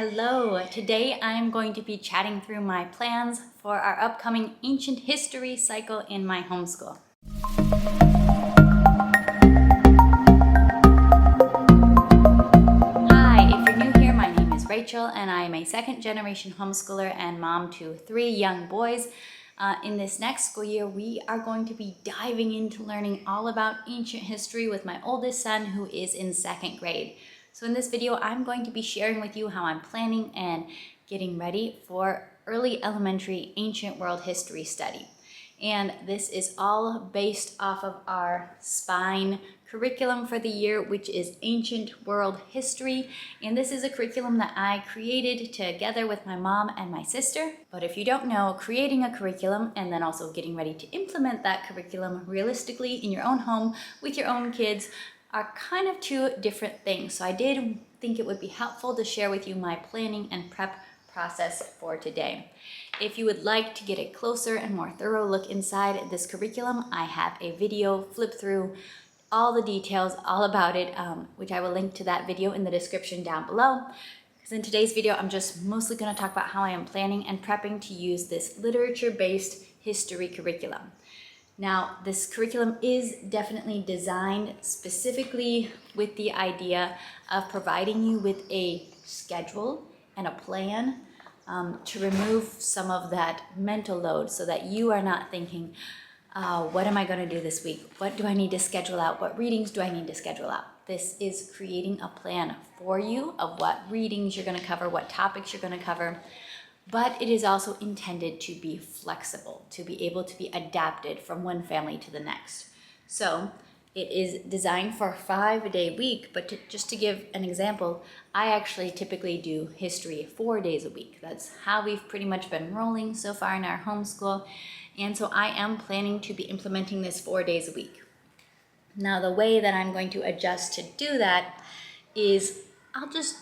Hello, today I'm going to be chatting through my plans for our upcoming ancient history cycle in my homeschool. Hi, if you're new here, my name is Rachel and I am a second generation homeschooler and mom to 3 young boys. In this next school year, we are going to be diving into learning all about ancient history with my oldest son who is in 2nd grade. So in this video, I'm going to be sharing with you how I'm planning and getting ready for early elementary ancient world history study. And this is all based off of our spine curriculum for the year, which is Ancient World History. And this is a curriculum that I created together with my mom and my sister. But if you don't know, creating a curriculum and then also getting ready to implement that curriculum realistically in your own home with your own kids are kind of 2 different things. So I did think it would be helpful to share with you my planning and prep process for today. If you would like to get a closer and more thorough look inside this curriculum, I have a video flip through all the details all about it, which I will link to that video in the description down below. Because in today's video, I'm just mostly going to talk about how I am planning and prepping to use this literature-based history curriculum. Now, this curriculum is definitely designed specifically with the idea of providing you with a schedule and a plan to remove some of that mental load so that you are not thinking, what am I going to do this week? What do I need to schedule out? What readings do I need to schedule out? This is creating a plan for you of what readings you're going to cover, what topics you're going to cover. But it is also intended to be flexible, to be able to be adapted from one family to the next. So it is designed for a 5-day week, but just to give an example, I actually typically do history 4 days a week. That's how we've pretty much been rolling so far in our homeschool. And so I am planning to be implementing this 4 days a week. Now, the way that I'm going to adjust to do that is I'll just,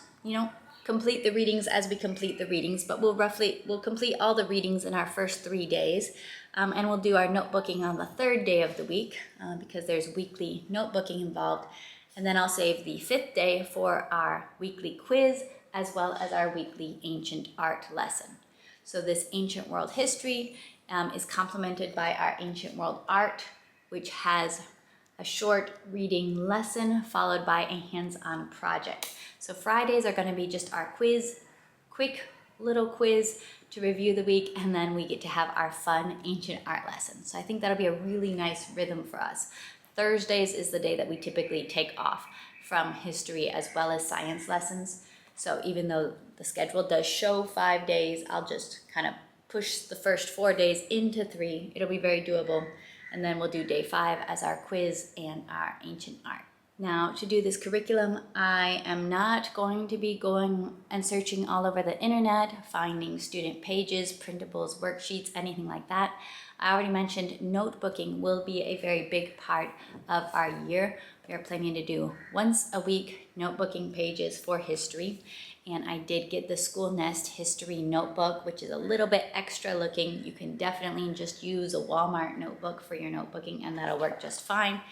complete the readings as we complete the readings, but we'll complete all the readings in our first 3 days, and we'll do our notebooking on the 3rd day of the week because there's weekly notebooking involved, and then I'll save the 5th day for our weekly quiz as well as our weekly ancient art lesson. So this ancient world history is complemented by our ancient world art, which has a short reading lesson followed by a hands-on project. So Fridays are going to be just our quiz, quick little quiz to review the week, and then we get to have our fun ancient art lesson. So I think that'll be a really nice rhythm for us. Thursdays is the day that we typically take off from history as well as science lessons. So even though the schedule does show 5 days, I'll just kind of push the first 4 days into 3. It'll be very doable. And then we'll do day 5 as our quiz and our ancient art. Now, to do this curriculum, I am not going to be going and searching all over the internet, finding student pages, printables, worksheets, anything like that. I already mentioned notebooking will be a very big part of our year. We are planning to do once a week notebooking pages for history. And I did get the School Nest History Notebook, which is a little bit extra looking. You can definitely just use a Walmart notebook for your notebooking and that'll work just fine.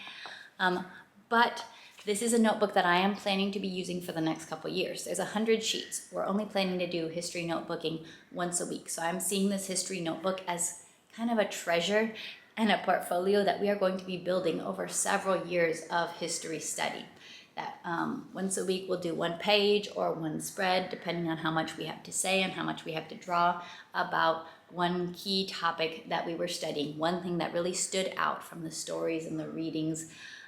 But this is a notebook that I am planning to be using for the next couple years. There's 100 sheets. We're only planning to do history notebooking once a week. So I'm seeing this history notebook as kind of a treasure and a portfolio that we are going to be building over several years of history study. That once a week we'll do 1 page or 1 spread, depending on how much we have to say and how much we have to draw about one key topic that we were studying, one thing that really stood out from the stories and the readings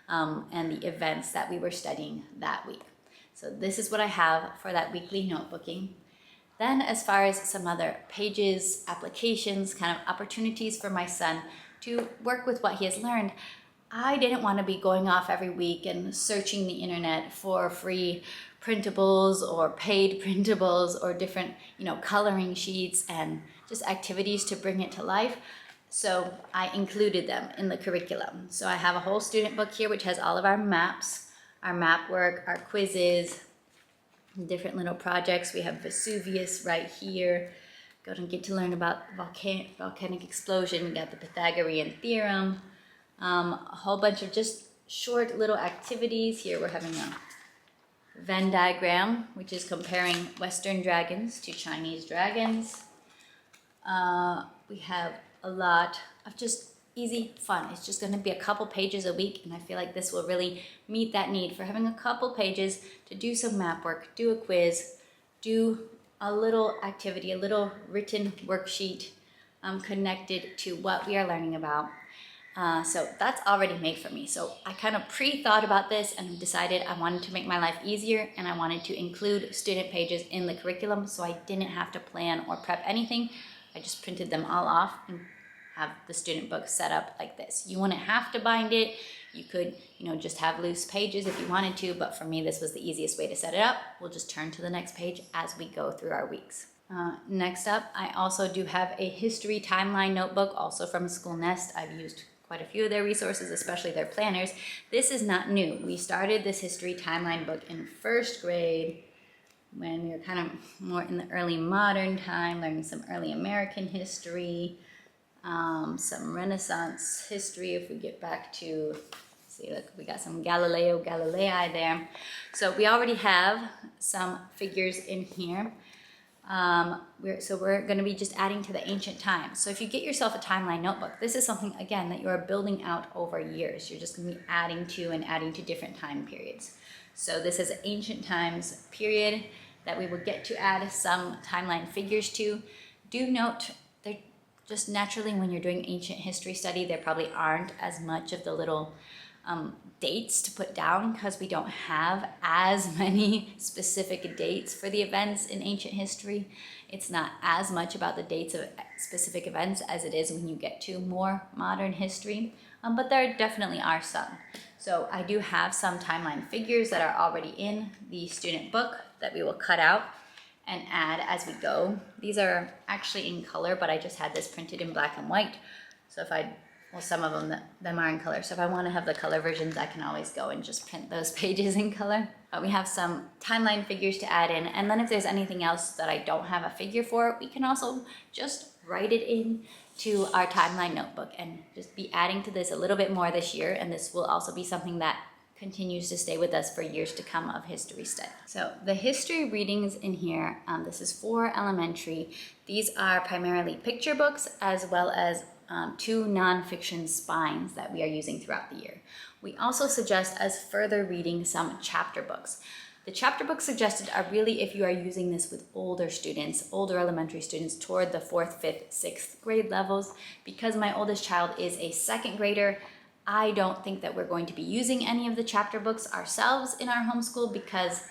and the events that we were studying that week. So this is what I have for that weekly notebooking. Then as far as some other pages, applications, kind of opportunities for my son to work with what he has learned, I didn't want to be going off every week and searching the internet for free printables or paid printables or different, coloring sheets and just activities to bring it to life. So I included them in the curriculum. So I have a whole student book here which has all of our maps, our map work, our quizzes, different little projects. We have Vesuvius right here. Going to get to learn about volcanic explosion. We got the Pythagorean theorem. A whole bunch of just short little activities. Here we're having a Venn diagram, which is comparing Western dragons to Chinese dragons. We have a lot of just easy fun. It's just going to be a couple pages a week, and I feel like this will really meet that need for having a couple pages to do some map work, do a quiz, do a little activity, a little written worksheet connected to what we are learning about. So that's already made for me. So I kind of pre-thought about this and decided I wanted to make my life easier, and I wanted to include student pages in the curriculum so I didn't have to plan or prep anything. I just printed them all off and have the student book set up like this. You wouldn't have to bind it. You could, just have loose pages if you wanted to, but for me, this was the easiest way to set it up. We'll just turn to the next page as we go through our weeks. Next up, I also do have a history timeline notebook, also from School Nest. I've used quite a few of their resources, especially their planners. This is not new. We started this history timeline book in first grade when we were kind of more in the early modern time, learning some early American history, some Renaissance history. If we get back to, see, look, we got some Galileo Galilei there. So we already have some figures in here. We're going to be just adding to the ancient times. So if you get yourself a timeline notebook, this is something, again, that you're building out over years. You're just going to be adding to different time periods. So this is an ancient times period that we will get to add some timeline figures to. Do note, they're just naturally, when you're doing ancient history study, there probably aren't as much of the little dates to put down because we don't have as many specific dates for the events in ancient history. It's not as much about the dates of specific events as it is when you get to more modern history, but there definitely are some. So I do have some timeline figures that are already in the student book that we will cut out and add as we go. These are actually in color, but I just had this printed in black and white. So some of them are in color. So if I want to have the color versions, I can always go and just print those pages in color. But we have some timeline figures to add in. And then if there's anything else that I don't have a figure for, we can also just write it in to our timeline notebook and just be adding to this a little bit more this year. And this will also be something that continues to stay with us for years to come of history study. So the history readings in here, this is for elementary. These are primarily picture books as well as 2 nonfiction spines that we are using throughout the year. We also suggest as further reading some chapter books. The chapter books suggested are really if you are using this with older students, older elementary students toward the 4th, 5th, 6th grade levels. Because my oldest child is a 2nd grader, I don't think that we're going to be using any of the chapter books ourselves in our homeschool because,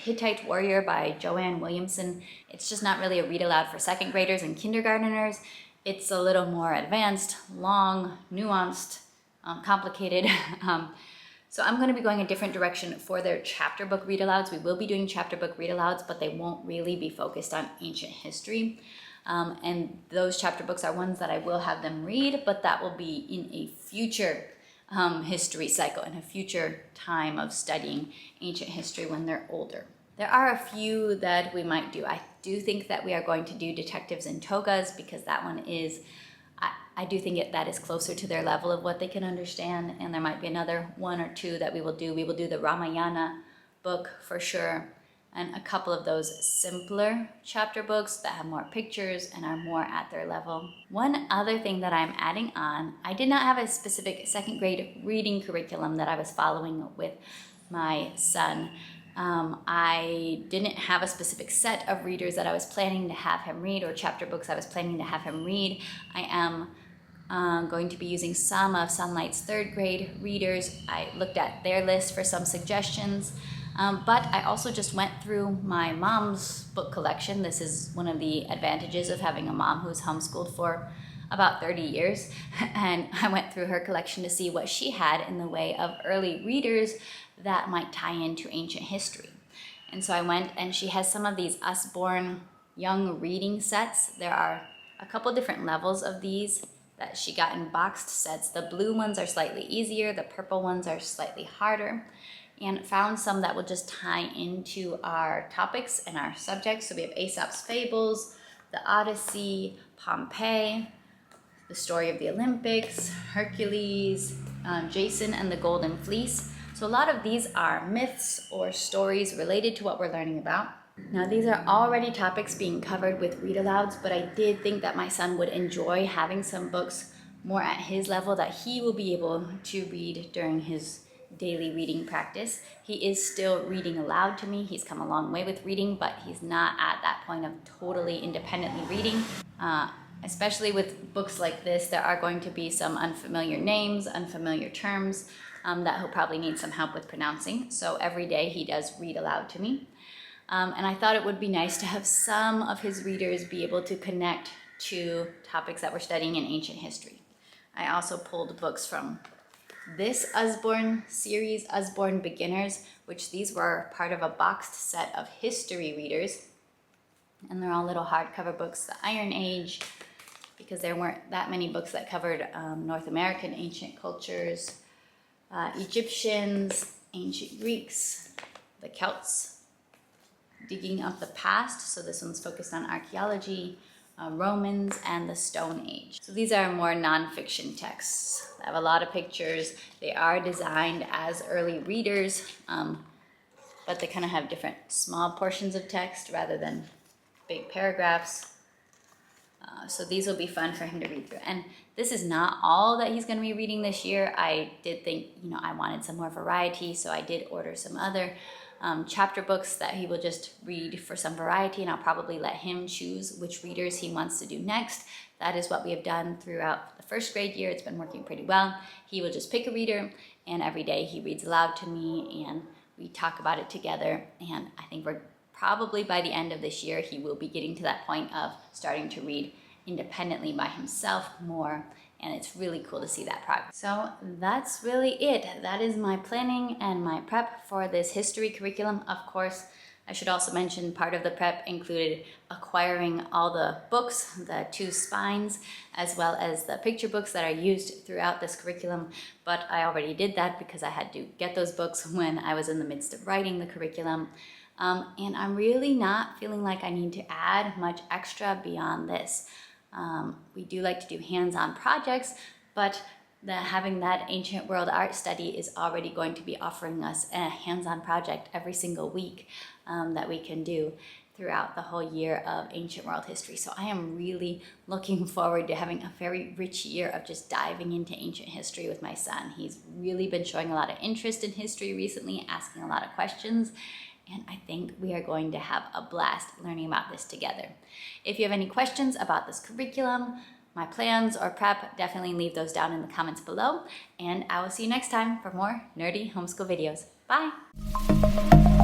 Hittite Warrior by Joanne Williamson, it's just not really a read aloud for 2nd graders and kindergarteners. It's a little more advanced, long, nuanced, complicated. So I'm going to be going a different direction for their chapter book read-alouds. We will be doing chapter book read-alouds, but they won't really be focused on ancient history. And those chapter books are ones that I will have them read, but that will be in a future history cycle, in a future time of studying ancient history when they're older. There are a few that we might do. I do think that we are going to do Detectives in Togas because that one is, I do think that is closer to their level of what they can understand, and there might be another 1 or 2 that we will do. We will do the Ramayana book for sure, and a couple of those simpler chapter books that have more pictures and are more at their level. One other thing that I'm adding on, I did not have a specific 2nd grade reading curriculum that I was following with my son. I didn't have a specific set of readers that I was planning to have him read or chapter books I was planning to have him read. I am going to be using some of Sunlight's 3rd grade readers. I looked at their list for some suggestions, but I also just went through my mom's book collection. This is one of the advantages of having a mom who's homeschooled for about 30 years, and I went through her collection to see what she had in the way of early readers that might tie into ancient history. And so I went, and she has some of these Usborne young reading sets. There are a couple different levels of these that she got in boxed sets. The blue ones are slightly easier, the purple ones are slightly harder, and found some that will just tie into our topics and our subjects. So we have Aesop's Fables, the Odyssey, Pompeii, the story of the Olympics, Hercules, Jason and the Golden Fleece. So a lot of these are myths or stories related to what we're learning about. Now these are already topics being covered with read alouds, but I did think that my son would enjoy having some books more at his level that he will be able to read during his daily reading practice. He is still reading aloud to me. He's come a long way with reading, but he's not at that point of totally independently reading. Especially with books like this, there are going to be some unfamiliar names, unfamiliar terms that he'll probably need some help with pronouncing. So every day he does read aloud to me. And I thought it would be nice to have some of his readers be able to connect to topics that we're studying in ancient history. I also pulled books from this Usborne series, Usborne Beginners, which these were part of a boxed set of history readers. And they're all little hardcover books, the Iron Age, because there weren't that many books that covered North American ancient cultures, Egyptians, ancient Greeks, the Celts, digging up the past. So this one's focused on archaeology, Romans, and the Stone Age. So these are more nonfiction texts. They have a lot of pictures. They are designed as early readers, but they kind of have different small portions of text rather than big paragraphs. So these will be fun for him to read through. And this is not all that he's going to be reading this year. I did think, I wanted some more variety, so I did order some other chapter books that he will just read for some variety, and I'll probably let him choose which readers he wants to do next. That is what we have done throughout the first grade year. It's been working pretty well. He will just pick a reader, and every day he reads aloud to me, and we talk about it together. And I think we're probably by the end of this year, he will be getting to that point of starting to read independently by himself more, and it's really cool to see that progress. So that's really it. That is my planning and my prep for this history curriculum. Of course, I should also mention part of the prep included acquiring all the books, the 2 spines, as well as the picture books that are used throughout this curriculum. But I already did that because I had to get those books when I was in the midst of writing the curriculum. And I'm really not feeling like I need to add much extra beyond this. We do like to do hands-on projects, but having that ancient world art study is already going to be offering us a hands-on project every single week that we can do throughout the whole year of ancient world history. So I am really looking forward to having a very rich year of just diving into ancient history with my son. He's really been showing a lot of interest in history recently, asking a lot of questions. And I think we are going to have a blast learning about this together. If you have any questions about this curriculum, my plans, or prep, definitely leave those down in the comments below. And I will see you next time for more nerdy homeschool videos. Bye!